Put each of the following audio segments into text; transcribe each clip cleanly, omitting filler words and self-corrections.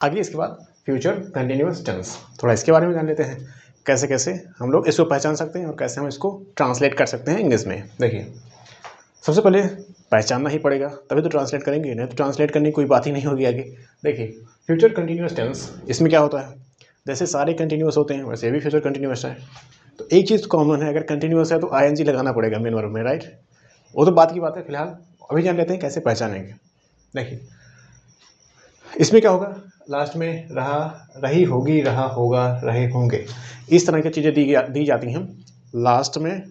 आगे इसके बाद फ्यूचर कंटिन्यूअस टेंस, थोड़ा इसके बारे में जान लेते हैं, कैसे कैसे हम लोग इसको पहचान सकते हैं और कैसे हम इसको ट्रांसलेट कर सकते हैं इंग्लिश में। देखिए, सबसे पहले पहचानना ही पड़ेगा, तभी तो ट्रांसलेट करेंगे, नहीं तो ट्रांसलेट करने की कोई बात ही नहीं होगी आगे। देखिए, फ्यूचर कंटिन्यूअस टेंस, इसमें क्या होता है, जैसे सारे कंटिन्यूअस होते हैं वैसे भी फ्यूचर कंटिन्यूअस है। तो एक चीज़ कॉमन है, अगर कंटिन्यूअस है तो आईएनजी लगाना पड़ेगा मेन वर्ब में, राइट। वो तो बात की बात है, फिलहाल अभी जान लेते हैं कैसे पहचानेंगे। देखिए, इसमें क्या होगा, लास्ट में रहा, रही होगी, रहा होगा, रहे होंगे, इस तरह की चीज़ें दी जाती हैं। लास्ट में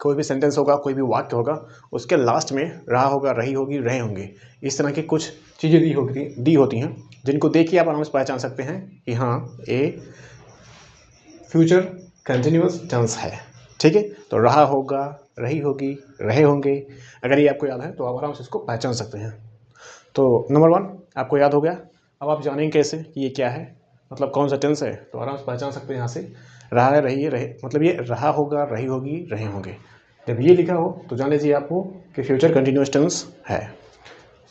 कोई भी सेंटेंस होगा, कोई भी वाक्य होगा, उसके लास्ट में रहा होगा, रही होगी, रहे होंगे, इस तरह की कुछ चीज़ें दी होती हैं, जिनको देख के आप आराम से पहचान सकते हैं कि हाँ, ये फ्यूचर कंटिन्यूअस टेंस है। ठीक है, तो रहा होगा, रही होगी, रहे होंगे, अगर ये आपको याद है तो आप आराम से इसको पहचान सकते हैं। तो नंबर 1 आपको याद हो गया। अब आप जानेंगे कैसे कि ये क्या है, मतलब कौन सा टेंस है, तो आराम से पहचान सकते हैं यहाँ से। रहा है, रही है, रहे, मतलब ये रहा होगा, रही होगी, रहे होंगे, जब ये लिखा हो तो जान लीजिए आपको कि फ्यूचर कंटिन्यूअस टेंस है।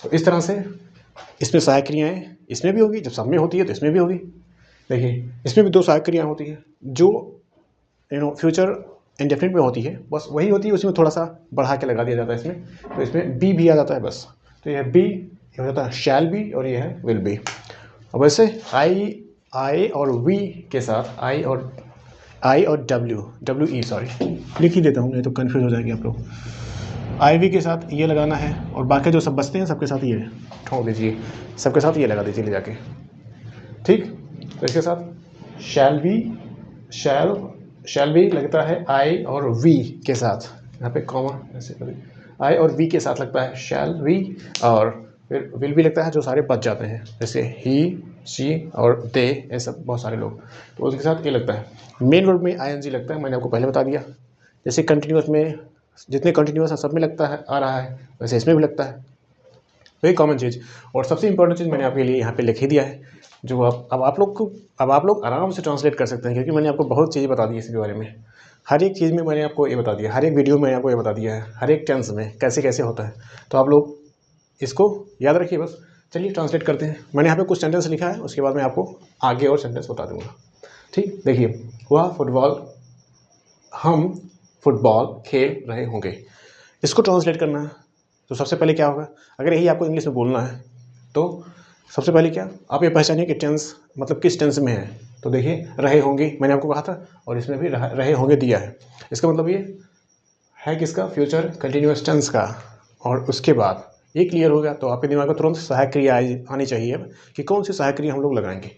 तो इस तरह से इसमें सहायक क्रियाएँ इसमें भी होगी, जब सब में होती है तो इसमें भी होगी। देखिए, इसमें भी 2 सहायक क्रियाएँ होती हैं, जो फ्यूचर इंडेफिनिट में होती है, बस वही होती है, उसमें थोड़ा सा बढ़ा के लगा दिया जाता है इसमें, तो इसमें बी भी आ जाता है बस। तो यह बी हो जाता है शैल बी और ये है विल बी। अब वैसे आई और वी के साथ आई और डब्ल्यू ई, सॉरी लिख ही देता हूँ नहीं तो कन्फ्यूज हो जाएंगे आप लोग। आई वी के साथ ये लगाना है और बाकी जो सब बचते हैं सबके साथ ये ठोक दीजिए, सबके साथ ये लगा दीजिए ले जाके। ठीक, तो इसके साथ शैल भी लगता है आई और वी के साथ, यहाँ पे कॉमा ऐसे करें, आई और वी के साथ लगता है शैल वी, और फिर विल भी लगता है, जो सारे बच जाते हैं जैसे ही, शी और दे, ये सब बहुत सारे लोग, तो उसके साथ ये लगता है। मेन वर्ब में आईएनजी लगता है, मैंने आपको पहले बता दिया। जैसे कंटिन्यूअस में जितने कंटिन्यूअस हैं सब में लगता है, आ रहा है, वैसे इसमें भी लगता है, वही कॉमन चीज़। और सबसे इंपॉर्टेंट चीज़ मैंने आपके लिए यहाँ पे लिख ही दिया है, जो अब आप लोग आराम से ट्रांसलेट कर सकते हैं, क्योंकि मैंने आपको बहुत चीज़ें बता दी इसके बारे में। हर एक चीज़ में मैंने आपको ये बता दिया, हर एक वीडियो में मैंने आपको ये बता दिया है, हर एक टेंस में कैसे कैसे होता है, तो आप लोग इसको याद रखिए बस। चलिए ट्रांसलेट करते हैं। मैंने यहाँ पे कुछ सेंटेंस लिखा है, उसके बाद मैं आपको आगे और सेंटेंस बता दूंगा। ठीक, देखिए, हम फुटबॉल खेल रहे होंगे, इसको ट्रांसलेट करना है तो सबसे पहले क्या होगा, अगर यही आपको इंग्लिश में बोलना है तो सबसे पहले क्या आप ये पहचानिए कि टेंस मतलब किस टेंस में है। तो देखिए, रहे होंगे मैंने आपको कहा था, और इसमें भी रहे होंगे दिया है, इसका मतलब ये है किसका, फ्यूचर कंटिन्यूअस टेंस का। और उसके बाद ये क्लियर हो गया तो आपके दिमाग में तुरंत सहायक क्रिया आनी चाहिए कि कौन सी सहायक क्रिया हम लोग लगाएंगे।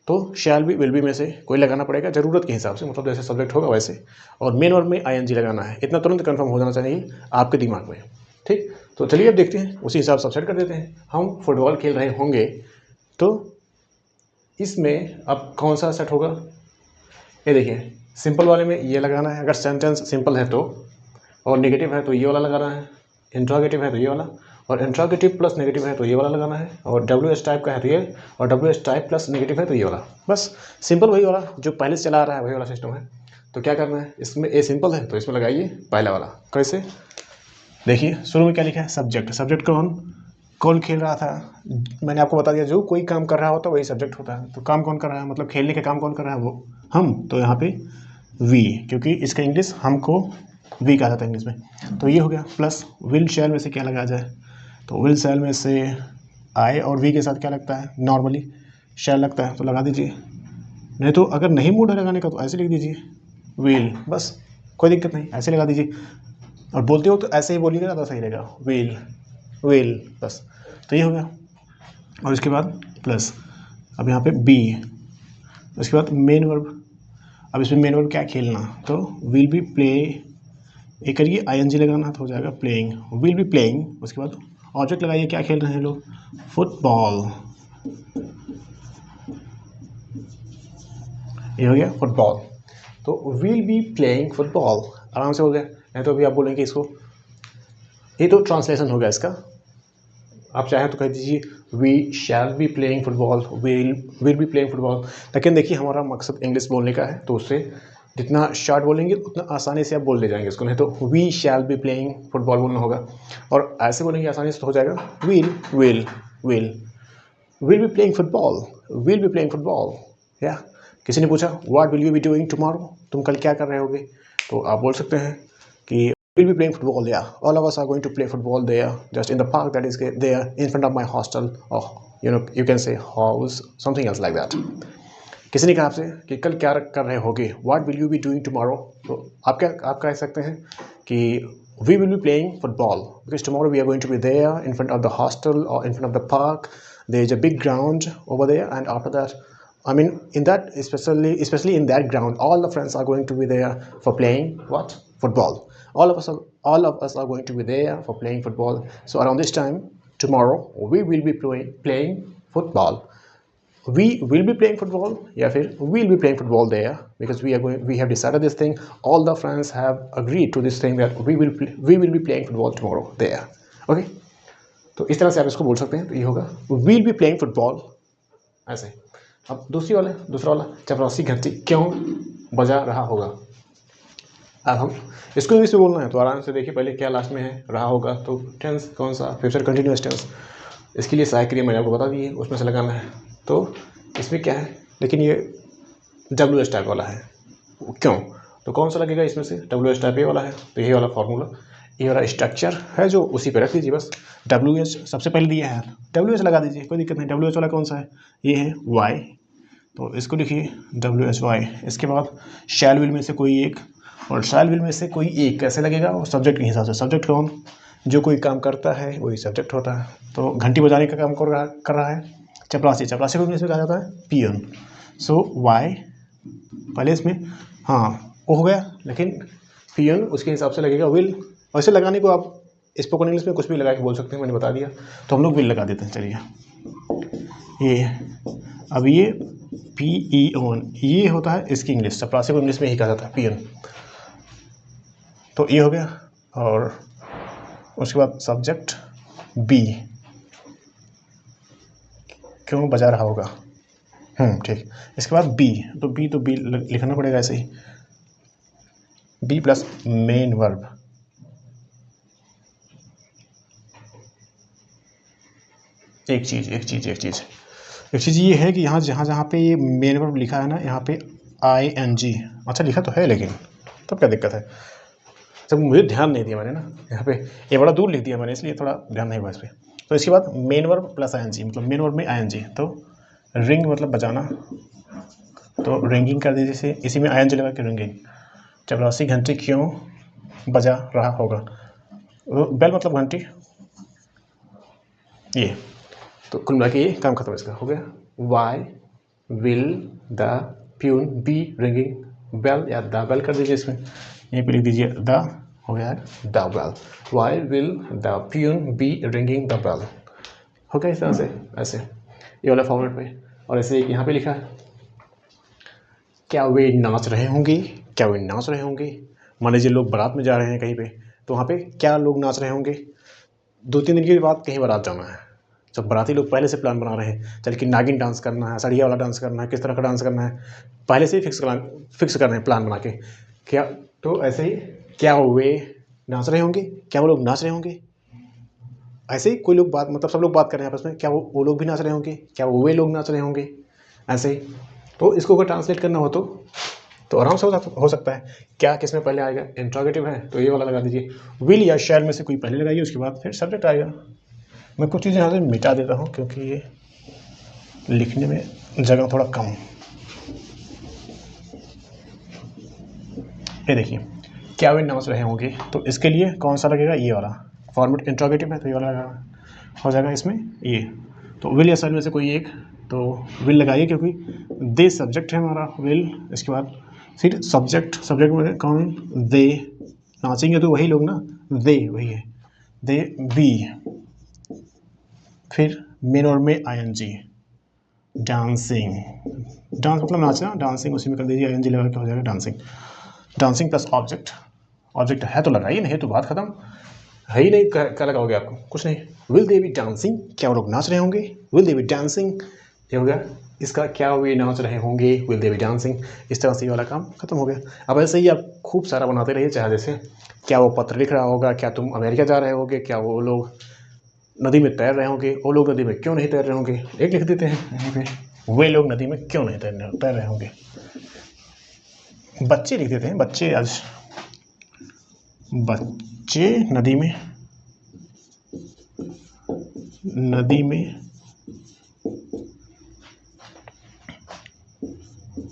तो शैल बी विल बी में से कोई लगाना पड़ेगा ज़रूरत के हिसाब से, मतलब जैसे सब्जेक्ट होगा वैसे, और मेन वर्ब में आईएनजी लगाना है, इतना तुरंत कंफर्म हो जाना चाहिए आपके दिमाग में। ठीक, तो चलिए अब देखते हैं, उसी हिसाब से सेट कर देते हैं। हम फुटबॉल खेल रहे होंगे, तो इसमें अब कौन सा सेट होगा, ये देखिए, सिंपल वाले में ये लगाना है, अगर सेंटेंस सिंपल है तो, और नेगेटिव है तो ये वाला लगाना है, इंट्रोगेटिव है तो ये वाला, और इंट्रोगेटिव प्लस नेगेटिव है तो ये वाला लगाना है, और डब्ल्यू एस टाइप का है तो ये, और W S type plus negative है तो ये वाला। बस सिंपल वही वाला जो पहले से चला आ रहा है, वही वाला सिस्टम है। तो क्या करना है, इसमें ए सिंपल है तो इसमें लगाइए पहला वाला। कैसे, देखिए शुरू में क्या लिखा है, सब्जेक्ट। सब्जेक्ट कौन खेल रहा था, मैंने आपको बता दिया, जो कोई काम कर रहा होता है वही सब्जेक्ट होता है। तो काम कौन कर रहा है, मतलब खेलने का काम कौन कर रहा है, वो हम, तो यहाँ पे वी, क्योंकि इसका इंग्लिश हमको वी कहा जाता है इंग्लिश में। तो ये हो गया, प्लस विल शैल में से क्या लगाया जाए, तो विल शैल में से आई और वी के साथ क्या लगता है, नॉर्मली शैल लगता है, तो लगा दीजिए। नहीं तो अगर नहीं मूड है लगाने का तो ऐसे लिख दीजिए विल, बस कोई दिक्कत नहीं, ऐसे लगा दीजिए। और बोलते हो तो ऐसे ही बोलिएगा तो सही रहेगा, विल बस। तो ये हो गया, और इसके बाद प्लस, अब यहाँ पे बी, उसके बाद मेन वर्ब। अब इसमें मेन वर्ब क्या, खेलना, तो विल बी प्ले, एक करिए आईएनजी लगाना तो हो जाएगा प्लेइंग, विल बी प्लेइंग। उसके बाद ऑब्जेक्ट लगाइए, क्या खेल रहे हैं लोग, फुटबॉल, ये हो गया फुटबॉल। तो विल बी प्लेइंग फुटबॉल, आराम से हो गया। नहीं तो अभी आप बोलेंगे इसको, ये तो ट्रांसलेशन हो गया इसका, आप चाहें तो कह दीजिए we shall be playing football, will be playing football. लेकिन देखिए, हमारा मकसद इंग्लिश बोलने का है, तो उससे जितना शॉर्ट बोलेंगे उतना आसानी से आप बोल ले जाएंगे इसको। नहीं तो we shall be playing football बोलना होगा, और ऐसे बोलेंगे आसानी से तो हो जाएगा will be playing football, will be playing football. या किसी ने पूछा what will you be doing tomorrow, तुम कल क्या कर रहे होगे, तो आप बोल सकते हैं कि विल बी प्लेइंग फुटबॉल, या all of us are going to play football there just in the park that is there in front of my hostel, और you can say house, something else like that. किसी ने कहा आपसे कि कल क्या कर रहे होगे, what will you be doing tomorrow, तो आप कह सकते हैं कि we will be playing football because tomorrow we are going to be there in front of the hostel or in front of the park. There is a big ground over there, and after that, I mean, in that especially in that ground, all the friends are going to be there for playing what? Football. All of us are going to be there for playing football. So around this time tomorrow we will be playing football. We will be playing football, या फिर we'll be playing football there because we have decided this thing. All the friends have agreed to this thing that we will be playing football tomorrow there. Okay, तो इस तरह से आप इसको बोल सकते हैं। तो ये होगा we'll be playing football ऐसे। अब दूसरा वाला चपरासी घंटी क्यों बजा रहा होगा। अब हम इसको इंग्लिश में बोलना है तो आराम से देखिए, पहले क्या लास्ट में है, रहा होगा, तो टेंस कौन सा, फ्यूचर कंटिन्यूअस टेंस। इसके लिए सहायक क्रिया मैंने आपको बता दी है, उसमें से लगाना है। तो इसमें क्या है, लेकिन ये WH टाइप वाला है, क्यों, तो कौन सा लगेगा इसमें से, WH टाइप ये वाला है, तो ये वाला फॉर्मूला, ये वाला स्ट्रक्चर है जो उसी पे रख दीजिए बस। WH सबसे पहले दिया है, WH लगा दीजिए, कोई दिक्कत नहीं। WH वाला कौन सा है, ये है Y, तो इसको लिखिए WHY। इसके बाद शैल विल में से कोई एक, और शैल विल में से कोई एक कैसे लगेगा, और सब्जेक्ट के हिसाब से। सब्जेक्ट कौन, जो कोई काम करता है वही सब्जेक्ट होता है। तो घंटी बजाने का काम कर रहा है चपरासी को इंग्लिश में कहा जाता है पियन। सो वाई पहले इसमें हाँ वो हो गया, लेकिन पियन उसके हिसाब से लगेगा विल। वैसे लगाने को आप स्पोकन इंग्लिश में कुछ भी लगा के बोल सकते हैं, मैंने बता दिया, तो हम लोग विल लगा देते हैं। चलिए ये अब ये PEON ये होता है इसकी इंग्लिश, चपरासी को इंग्लिश में ही कहा जाता है पियन। तो ये हो गया, और उसके बाद सब्जेक्ट बी, क्यों बजा रहा होगा, ठीक। इसके बाद बी, तो बी लिखना पड़ेगा ऐसे ही, बी प्लस मेन वर्ब। एक चीज़ ये है कि यहाँ जहाँ पे ये मेन वर्ब लिखा है ना, यहाँ पे ING अच्छा लिखा तो है, लेकिन तब क्या दिक्कत है, जब मुझे ध्यान नहीं दिया मैंने ना, यहाँ पे ये बड़ा दूर लिख दिया मैंने, इसलिए थोड़ा ध्यान नहीं हुआ इस पर। तो इसके बाद मेन वर्ब प्लस ING, मतलब मेन वर्ब में ING, तो रिंग मतलब बजाना, तो रिंगिंग कर दीजिए इसी में ING लगा के रिंगिंग। चपरासी घंटी क्यों बजा रहा होगा, बेल मतलब घंटी, ये तो कुल मिला के ये काम खत्म इसका हो गया। Why will the peon be ringing bell, या द बेल कर दीजिए इसमें, यहीं पे लिख दीजिए द, हो गया the bell. Why will the peon be ringing the bell, हो गया इस तरह से ऐसे ये वाला फॉर्मेट पे। और ऐसे यहाँ पे लिखा है क्या वे नाच रहे होंगे, मान लीजिए लोग बारात में जा रहे हैं कहीं पे, तो वहाँ पे क्या लोग नाच रहे होंगे। 2-3 दिन के बाद कहीं बारात जाना है, जब बाराती लोग पहले से प्लान बना रहे हैं, चल कि नागिन डांस करना है, सड़िया वाला डांस करना है, किस तरह का डांस करना है, पहले से ही फिक्स कर रहे हैं प्लान बना के क्या। तो ऐसे ही क्या वे नाच रहे होंगे, क्या वो लोग नाच रहे होंगे, ऐसे ही कोई लोग बात, मतलब सब लोग बात कर रहे हैं आपस में, क्या वो लोग भी नाच रहे होंगे, क्या वे लोग नाच रहे होंगे, ऐसे ही। तो इसको अगर ट्रांसलेट करना हो तो आराम से हो सकता है। क्या किस में पहले आएगा, इंट्रोगेटिव है तो ये वाला लगा दीजिए, विल या शैल में से कोई पहले लगाइए, उसके बाद फिर सब्जेक्ट आएगा। मैं कुछ चीज़ें यहाँ से मिटा देता हूँ क्योंकि ये लिखने में जगह थोड़ा कम। ये देखिए क्या वे नाच रहे होंगे, तो इसके लिए कौन सा लगेगा, ये वाला फॉर्मेट इंट्रोगेटिव है तो ये वाला हो जाएगा इसमें ये। तो विल या शैल में से कोई एक, तो विल लगाइए क्योंकि दे सब्जेक्ट है हमारा विल। इसके बाद फिर सब्जेक्ट में कौन, दे, नाचेंगे तो वही लोग ना, दे वही है, दे बी। फिर मेन वर्ब में ING, डांसिंग, डांस मतलब नाचना, डांसिंग उसी में कर दीजिए ING लगा के हो जाएगा डांसिंग प्लस ऑब्जेक्ट है तो लगाइए, नहीं तो बात खत्म है ही नहीं। क्या लगाओगे आपको, कुछ नहीं। विल दे बी डांसिंग, क्या वो लोग नाच रहे होंगे, विल दे बी डांसिंग, ये हो गया इसका, क्या वे नाच रहे होंगे, विल दे बी डांसिंग। इस तरह से ये वाला काम खत्म हो गया। अब ऐसे ही आप खूब सारा बनाते रहिए, चाहे जैसे क्या वो पत्र लिख रहा होगा, क्या तुम अमेरिका जा रहे होगे, क्या वो लोग नदी में तैर रहे होंगे, वो लोग नदी में क्यों नहीं तैर रहे होंगे, एक लिख देते हैं यहीं पे, वे लोग नदी में क्यों नहीं तैर रहे होंगे। बच्चे लिख देते हैं, बच्चे आज बच्चे नदी में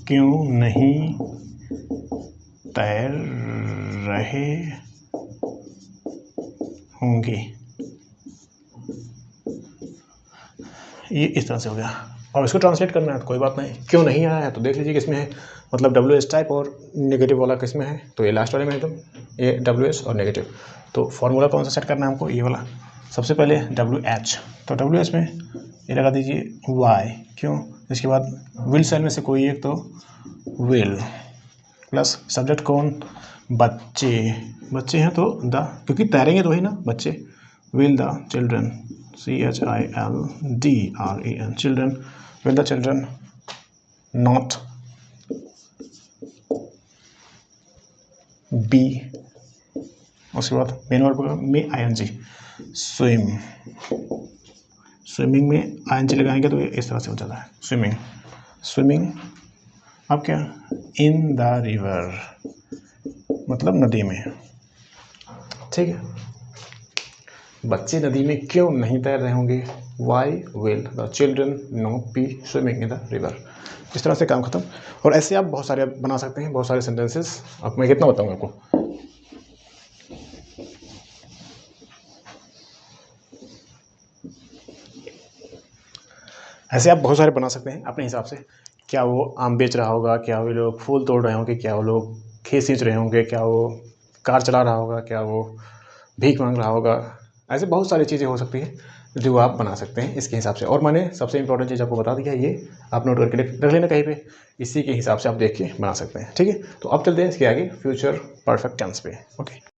क्यों नहीं तैर रहे होंगे। ये इस तरह से हो गया। और इसको ट्रांसलेट करना है तो कोई बात नहीं, क्यों नहीं आया है तो देख लीजिए किसमें है, मतलब WH टाइप और नेगेटिव वाला किसमें है, तो ये लास्ट वाले में एकदम ये WH और नेगेटिव। तो फॉर्मूला कौन सा सेट करना है हमको, ये वाला। सबसे पहले WH, तो WH में ये लगा दीजिए Y, क्यों, इसके बाद विल सेल में से कोई एक तो विल, प्लस सब्जेक्ट कौन, बच्चे हैं तो द, क्योंकि तैरेंगे तो ही ना बच्चे, will the children, CHILDREN, children, will the children not B, उसके बाद मेन वर्ब में ING, स्विमिंग में ING लगाएंगे तो ये इस तरह से हो जाता है, स्विमिंग। अब क्या, इन द रिवर, मतलब नदी में, ठीक है। बच्चे नदी में क्यों नहीं तैर रहे होंगे, why will the children not be swimming in the river. इस तरह से काम खत्म। और ऐसे आप बहुत सारे बना सकते हैं, बहुत सारे सेंटेंसेस। अब मैं कितना बताऊंगा आपको, ऐसे आप बहुत सारे बना सकते हैं अपने हिसाब से। क्या वो आम बेच रहा होगा, क्या वो लोग फूल तोड़ रहे होंगे, क्या वो लोग खेत सींच रहे होंगे, क्या वो कार चला रहा होगा, क्या वो भीख मांग रहा होगा। ऐसे बहुत सारी चीज़ें हो सकती हैं जो आप बना सकते हैं इसके हिसाब से। और मैंने सबसे इंपॉर्टेंट चीज़ आपको बता दिया है, ये आप नोट करके रख लेना कहीं पे, इसी के हिसाब से आप देख के बना सकते हैं, ठीक है। तो अब चलते हैं इसके आगे फ्यूचर परफेक्ट टेंस पे, ओके।